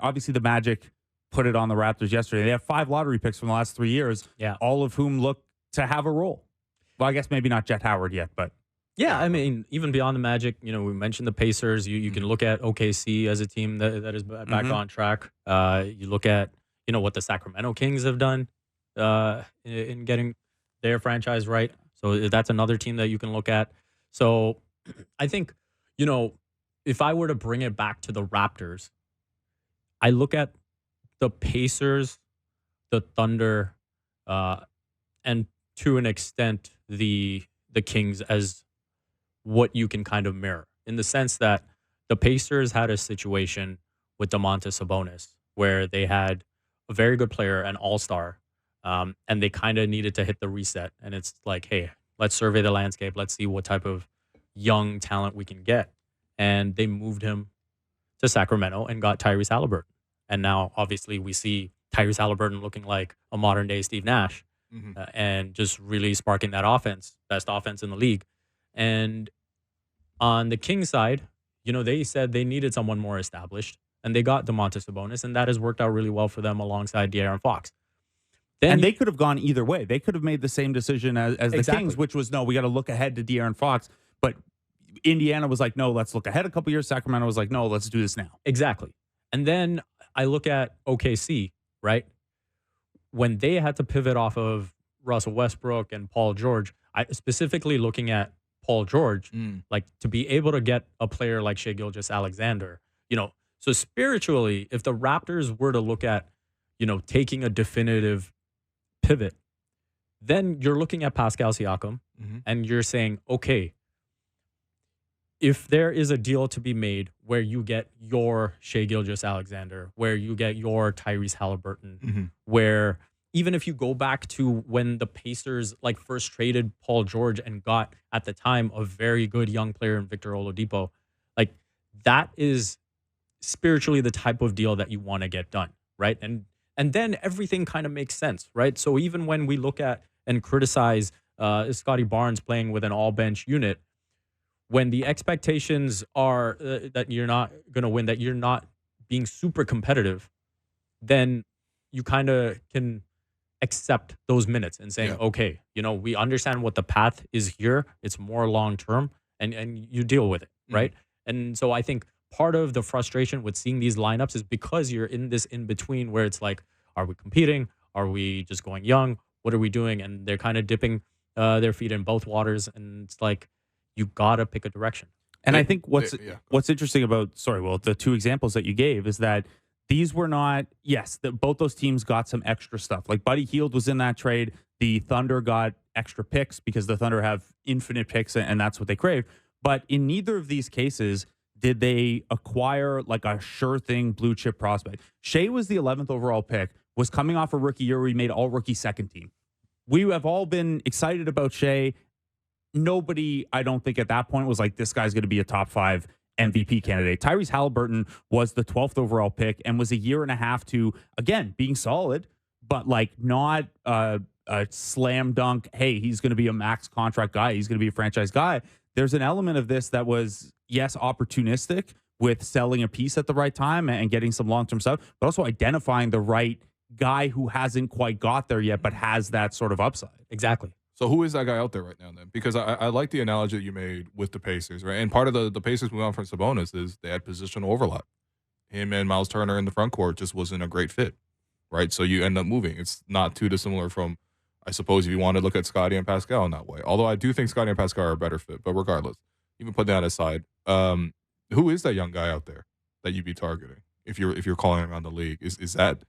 obviously the Magic put it on the Raptors yesterday. They have 5 lottery picks from the last 3 years, all of whom look to have a role. Well, I guess maybe not Jet Howard yet, but. Yeah, I mean, even beyond the Magic, we mentioned the Pacers. You can look at OKC as a team that is back on track. You look at, what the Sacramento Kings have done in getting their franchise right. So that's another team that you can look at. So I think, if I were to bring it back to the Raptors, I look at the Pacers, the Thunder, and to an extent, the Kings as what you can kind of mirror, in the sense that the Pacers had a situation with Domantas Sabonis where they had a very good player, an all-star, and they kind of needed to hit the reset. And it's like, hey, let's survey the landscape. Let's see what type of young talent we can get. And they moved him to Sacramento and got Tyrese Halliburton. And now, obviously, we see Tyrese Halliburton looking like a modern-day Steve Nash and just really sparking that offense, best offense in the league. And on the Kings side, they said they needed someone more established, and they got Domantas Sabonis, and that has worked out really well for them alongside De'Aaron Fox. And they could have gone either way. They could have made the same decision as the Kings, which was, no, we got to look ahead to De'Aaron Fox. But Indiana was like, no, let's look ahead a couple years. Sacramento was like, no, let's do this now. Exactly. And then I look at OKC, right? When they had to pivot off of Russell Westbrook and Paul George, I specifically looking at Paul George, like to be able to get a player like Shai Gilgeous-Alexander, so spiritually, if the Raptors were to look at, taking a definitive pivot, then you're looking at Pascal Siakam and you're saying, okay, if there is a deal to be made where you get your Shai Gilgeous-Alexander, where you get your Tyrese Halliburton, where even if you go back to when the Pacers first traded Paul George and got at the time a very good young player in Victor Oladipo, that is spiritually the type of deal that you want to get done, right? And then everything kind of makes sense, right? So even when we look at and criticize Scotty Barnes playing with an all-bench unit, when the expectations are that you're not going to win, that you're not being super competitive, then you kind of can accept those minutes and saying, okay, we understand what the path is here. It's more long-term, and you deal with it, right? And so I think part of the frustration with seeing these lineups is because you're in this in-between where it's like, are we competing? Are we just going young? What are we doing? And they're kind of dipping their feet in both waters, and it's like, you got to pick a direction. And I think what's interesting about, the two examples that you gave is that these were not, both those teams got some extra stuff. Like Buddy Hield was in that trade. The Thunder got extra picks because the Thunder have infinite picks and that's what they crave. But in neither of these cases did they acquire a sure thing blue chip prospect. Shai was the 11th overall pick, was coming off a rookie year where he made all rookie second team. We have all been excited about Shai. Nobody, I don't think at that point was like, this guy's going to be a top 5 MVP candidate. Tyrese Halliburton was the 12th overall pick and was a year and a half to, again, being solid, but not a slam dunk, hey, he's going to be a max contract guy. He's going to be a franchise guy. There's an element of this that was, yes, opportunistic with selling a piece at the right time and getting some long-term stuff, but also identifying the right guy who hasn't quite got there yet, but has that sort of upside. Exactly. So who is that guy out there right now then? Because I like the analogy that you made with the Pacers, right? And part of the Pacers moving on from Sabonis is they had positional overlap. Him and Miles Turner in the front court just wasn't a great fit, right? So you end up moving. It's not too dissimilar from, I suppose, if you want to look at Scotty and Pascal in that way. Although I do think Scotty and Pascal are a better fit, but regardless, even put that aside, who is that young guy out there that you'd be targeting if you're calling around the league? Is that,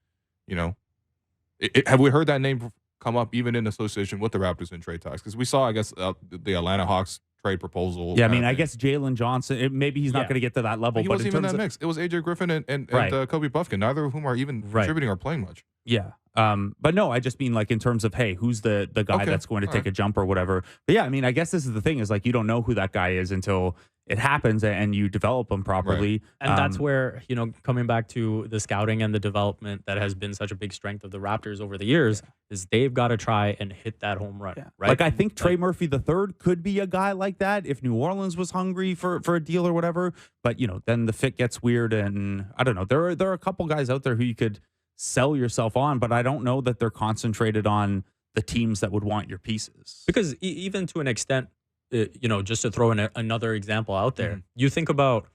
have we heard that name come up even in association with the Raptors in trade talks? Because we saw, I guess, the Atlanta Hawks trade proposal. Yeah, I mean, I guess Jalen Johnson, maybe he's not going to get to that level. He wasn't even in that mix. It was AJ Griffin and Kobe Buffkin, neither of whom are even contributing or playing much. Yeah. But no, I just mean in terms of, hey, who's the guy that's going to take a jump or whatever. But yeah, I mean, I guess this is the thing is you don't know who that guy is until it happens and you develop them properly. Right. And that's where, coming back to the scouting and the development that has been such a big strength of the Raptors over the years, is they've got to try and hit that home run, right? Like, I think Trey Murphy III could be a guy like that if New Orleans was hungry for a deal or whatever. But, then the fit gets weird, and I don't know. There are a couple guys out there who you could sell yourself on, but I don't know that they're concentrated on the teams that would want your pieces. Because even to an extent, just to throw in another example out there, you think about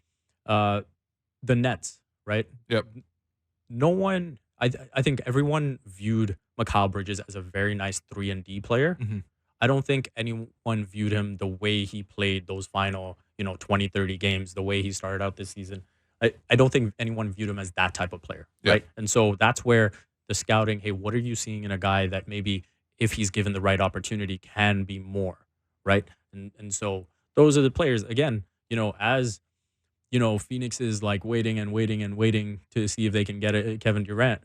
the Nets, right? Yep. No one, I think everyone viewed Mikal Bridges as a very nice 3-and-D player. I don't think anyone viewed him the way he played those final, 20, 30 games, the way he started out this season. I don't think anyone viewed him as that type of player, right? And so that's where the scouting, hey, what are you seeing in a guy that maybe, if he's given the right opportunity, can be more, right? And so those are the players, again, as, Phoenix is like waiting and waiting and waiting to see if they can get Kevin Durant.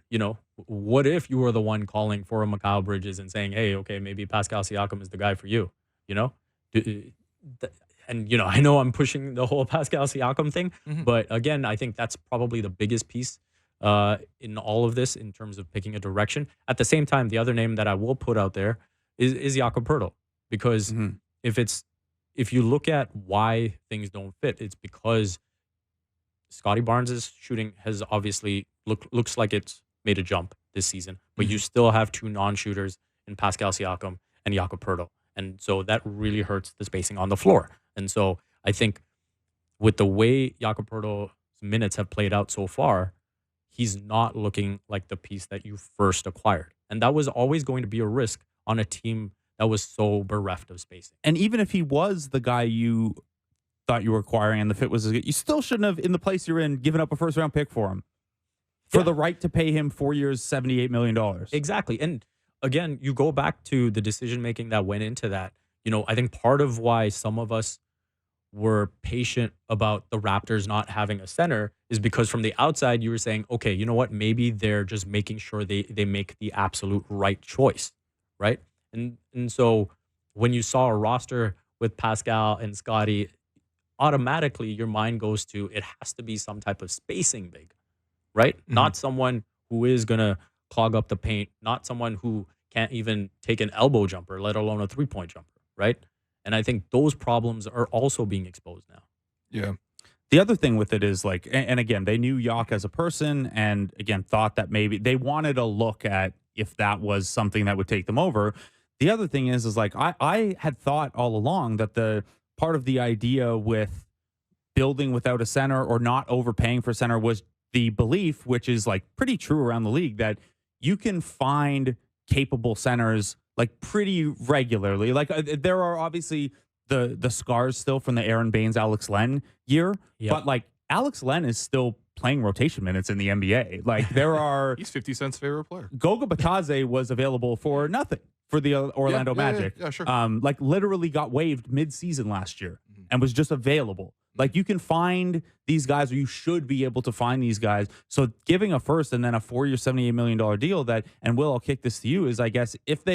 What if you were the one calling for a Mikal Bridges and saying, hey, okay, maybe Pascal Siakam is the guy for you, And, I know I'm pushing the whole Pascal Siakam thing, but again, I think that's probably the biggest piece in all of this in terms of picking a direction. At the same time, the other name that I will put out there is Jakob Poeltl, because if you look at why things don't fit, it's because Scottie Barnes' shooting has obviously looks like it's made a jump this season, but you still have two non-shooters in Pascal Siakam and Jakob Poeltl. And so that really hurts the spacing on the floor. And so I think with the way Jakob Poeltl's minutes have played out so far, he's not looking like the piece that you first acquired. And that was always going to be a risk on a team that was so bereft of spacing. And even if he was the guy you thought you were acquiring and the fit was as good, you still shouldn't have, in the place you're in, given up a first-round pick for him. For the right to pay him 4 years, $78 million. Exactly. And again, you go back to the decision-making that went into that. I think part of why some of us were patient about the Raptors not having a center is because from the outside, you were saying, okay, you know what? Maybe they're just making sure they make the absolute right choice, right? And so when you saw a roster with Pascal and Scottie, automatically your mind goes to, it has to be some type of spacing big, right? Not someone who is going to clog up the paint, not someone who can't even take an elbow jumper, let alone a three-point jumper, right? And I think those problems are also being exposed now. Yeah. The other thing with it is like, and again, they knew Yak as a person and again, thought that maybe they wanted to look at if that was something that would take them over. The other thing is like, I had thought all along that the part of the idea with building without a center or not overpaying for center was the belief, which is like pretty true around the league, that you can find capable centers like pretty regularly. Like there are obviously the scars still from the Aaron Baines, Alex Len year, but like Alex Len is still playing rotation minutes in the NBA. Like there are he's 50 Cent's favorite player. Goga Batadze was available for nothing for the Orlando Magic. Yeah, sure. Like literally got waived mid-season last year and was just available. Like you can find these guys, or you should be able to find these guys. So giving a first and then a 4-year, $78 million deal that, and Will, I'll kick this to you, is I guess if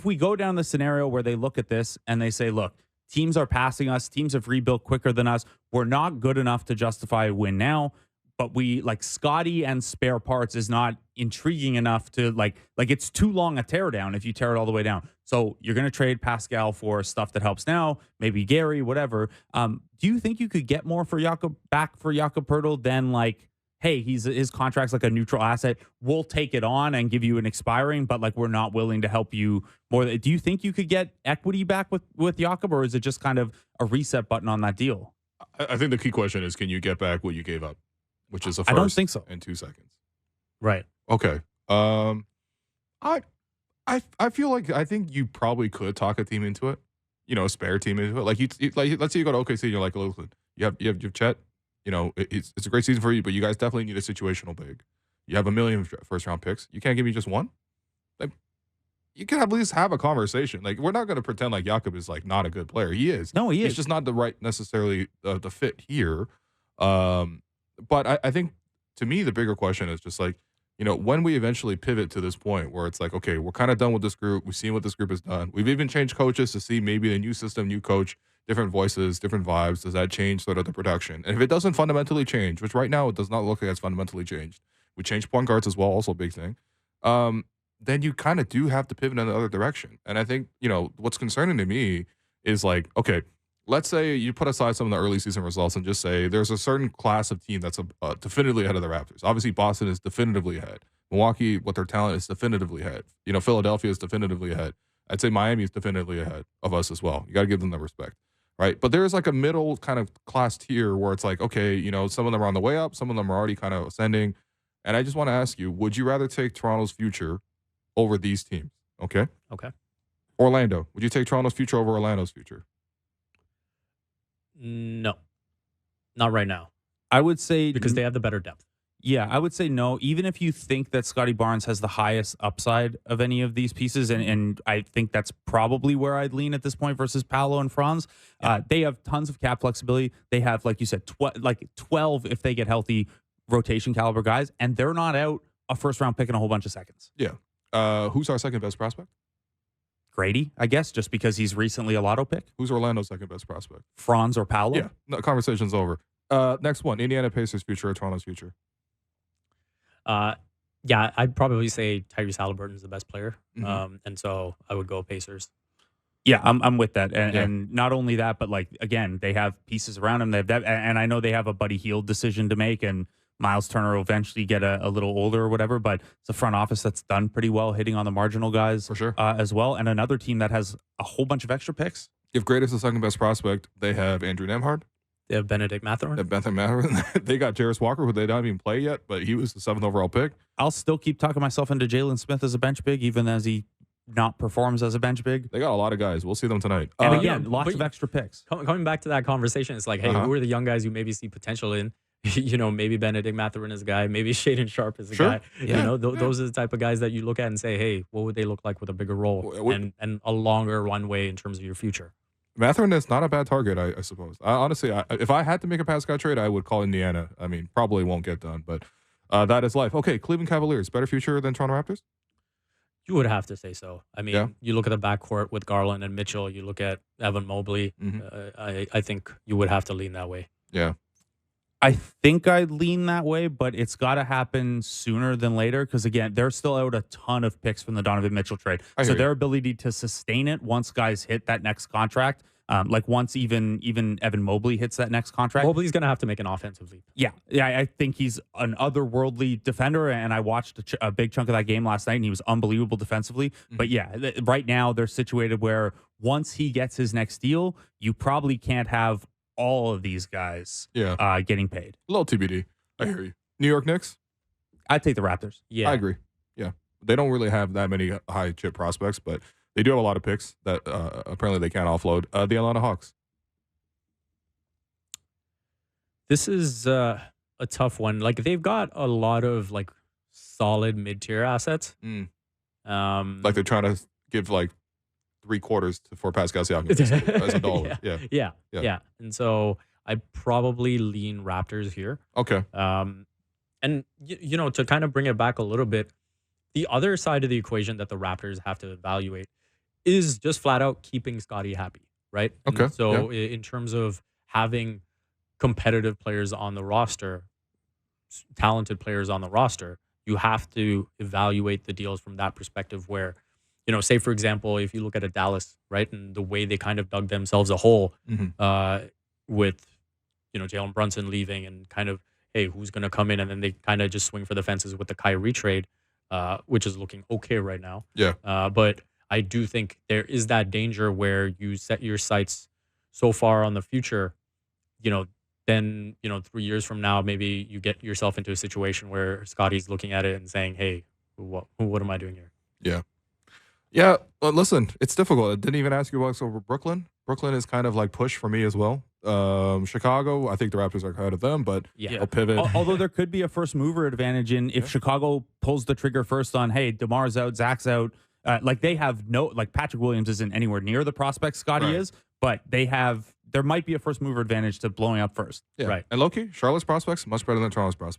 we go down the scenario where they look at this and they say, look, teams are passing us, teams have rebuilt quicker than us, we're not good enough to justify a win now, but we like Scottie and spare parts is not intriguing enough to like it's too long a tear down if you tear it all the way down. So you're going to trade Pascal for stuff that helps now, maybe Gary, whatever. Do you think you could get more for Jakob Poeltl than like, hey, his contract's like a neutral asset. We'll take it on and give you an expiring, but like we're not willing to help you more. Do you think you could get equity back with Jakob, or is it just kind of a reset button on that deal? I think the key question is, can you get back what you gave up, which is a first I don't think so. in 2 seconds. Right. Okay. I feel like I think you probably could talk a team into it, a spare team into it. Like like let's say you go to OKC and you're like, listen, you have Chet. It's a great season for you, but you guys definitely need a situational big. You have $1 million first-round picks. You can't give me just one? Like, you can at least have a conversation. Like, we're not going to pretend like Jakob is, like, not a good player. He is. No, he is. He's just not the right, necessarily, the fit here. But I think, to me, the bigger question is just, like, when we eventually pivot to this point where it's like, okay, we're kind of done with this group. We've seen what this group has done. We've even changed coaches to see maybe the new system, new coach different voices, different vibes, does that change sort of the production? And if it doesn't fundamentally change, which right now it does not look like it's fundamentally changed, we changed point guards as well, also a big thing. Then you kind of do have to pivot in the other direction. And I think, what's concerning to me is like, okay, let's say you put aside some of the early season results and just say there's a certain class of team that's definitively ahead of the Raptors. Obviously, Boston is definitively ahead. Milwaukee, with their talent, is definitively ahead. Philadelphia is definitively ahead. I'd say Miami is definitively ahead of us as well. You got to give them the respect, right? But there's like a middle kind of class tier where it's like, okay, some of them are on the way up, some of them are already kind of ascending. And I just want to ask you, would you rather take Toronto's future over these teams? Okay. Orlando, would you take Toronto's future over Orlando's future? No, not right now. I would say because they have the better depth. Yeah, I would say no. Even if you think that Scotty Barnes has the highest upside of any of these pieces, and I think that's probably where I'd lean at this point versus Paolo and Franz. They have tons of cap flexibility. They have, like you said, 12 if they get healthy rotation caliber guys, and they're not out a first round pick in a whole bunch of seconds. Yeah. Who's our second best prospect? Grady, I guess, just because he's recently a lotto pick. Who's Orlando's second best prospect? Franz or Paolo? Yeah, no, conversation's over. Next one, Indiana Pacers future or Toronto's future? Yeah, I'd probably say Tyrese Halliburton is the best player. Mm-hmm. And so I would go Pacers. Yeah, I'm with that. And not only that, but like, again, they have pieces around him. They have that, and I know they have a Buddy Hield decision to make, and Miles Turner will eventually get a little older or whatever, but it's a front office that's done pretty well hitting on the marginal guys for sure as well. And another team that has a whole bunch of extra picks. If Great is the second best prospect, they have Andrew Nembhard. They have Benedict Mathurin. They got Jarris Walker, who they don't even play yet, but he was the 7th overall pick. I'll still keep talking myself into Jalen Smith as a bench big, even as he not performs as a bench big. They got a lot of guys. We'll see them tonight. And again, lots of extra picks. Coming back to that conversation, it's like, hey, who are the young guys you maybe see potential in? Maybe Benedict Mathurin is a guy. Maybe Shaedon Sharpe is a guy. Yeah. Those are the type of guys that you look at and say, hey, what would they look like with a bigger role and a longer runway in terms of your future? Mathurin is not a bad target, I suppose. Honestly, if I had to make a Pascal trade, I would call Indiana. I mean, probably won't get done, but that is life. Okay, Cleveland Cavaliers, better future than Toronto Raptors? You would have to say so. I mean, you look at the backcourt with Garland and Mitchell. You look at Evan Mobley. Mm-hmm. I think you would have to lean that way. Yeah. I think I'd lean that way, but it's got to happen sooner than later because, again, they're still out a ton of picks from the Donovan Mitchell trade. So their ability to sustain it once guys hit that next contract, like once even Evan Mobley hits that next contract. Mobley's going to have to make an offensive leap. Yeah, I think he's an otherworldly defender, and I watched a big chunk of that game last night, and he was unbelievable defensively. Mm-hmm. But yeah, right now they're situated where once he gets his next deal, you probably can't have all of these guys getting paid. A little TBD. I hear you. New York Knicks? I'd take the Raptors. Yeah. I agree. Yeah. They don't really have that many high chip prospects, but they do have a lot of picks that apparently they can't offload. The Atlanta Hawks. This is a tough one. Like, they've got a lot of like solid mid-tier assets. Like they're trying to give like 3/4 for Pascal Siakam as a dollar. Yeah. And so I'd probably lean Raptors here. Okay. And to kind of bring it back a little bit, the other side of the equation that the Raptors have to evaluate is just flat out keeping Scotty happy, right? Okay. And so in terms of having competitive players on the roster, talented players on the roster, you have to evaluate the deals from that perspective where, say, for example, if you look at a Dallas, right, and the way they kind of dug themselves a hole with, Jalen Brunson leaving and kind of, hey, who's going to come in? And then they kind of just swing for the fences with the Kyrie trade, which is looking okay right now. Yeah. But I do think there is that danger where you set your sights so far on the future, then, 3 years from now, maybe you get yourself into a situation where Scotty's looking at it and saying, hey, what am I doing here? Yeah. Yeah, listen, it's difficult. I didn't even ask you about over Brooklyn. Brooklyn is kind of like push for me as well. Chicago, I think the Raptors are ahead of them, but they'll pivot. Although there could be a first mover advantage in if Chicago pulls the trigger first on, hey, DeMar's out, Zach's out. Like they have Patrick Williams isn't anywhere near the prospect Scotty is, but there might be a first mover advantage to blowing up first. Yeah. Right. And low-key, Charlotte's prospects, much better than Toronto's prospects.